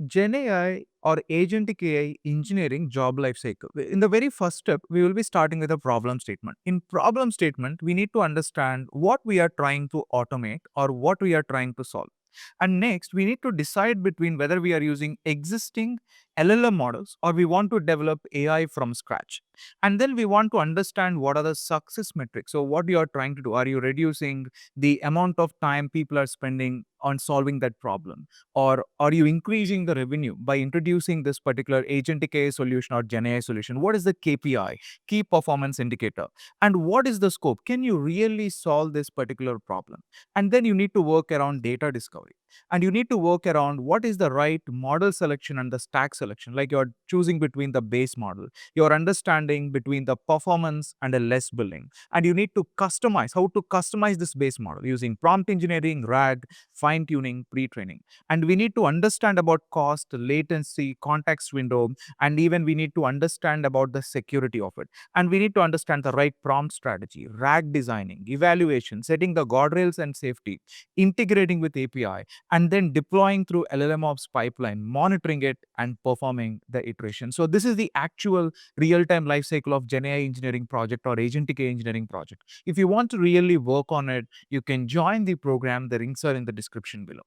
Gen AI or agentic AI engineering job life cycle. In the very first step, we will be starting with a problem statement. In problem statement, we need to understand what we are trying to automate or what we are trying to solve. And next, we need to decide between whether we are using existing LLM models or we want to develop AI from scratch. And then we want to understand what are the success metrics. So, what you are trying to do. Are you reducing the amount of time people are spending on solving that problem? Or are you increasing the revenue by introducing this particular agentic AI solution or Gen AI solution? What is the KPI, key performance indicator? And what is the scope? Can you really solve this particular problem? And then you need to work around data discovery. And you need to work around what is the right model selection and the stack selection. Like you're choosing between the base model, your understanding between the performance and a less billing. And you need to customize how to customize this base model using prompt engineering, RAG, fine tuning, pre training. And we need to understand about cost, latency, context window, and even we need to understand about the security of it. And we need to understand the right prompt strategy, RAG designing, evaluation, setting the guardrails and safety, integrating with API, and then deploying through LLM ops pipeline, monitoring it and performing the iteration. So this is the actual real-time life cycle of Gen AI engineering project or agentic AI engineering project. If you want to really work on it, you can join the program. The links are in the description below.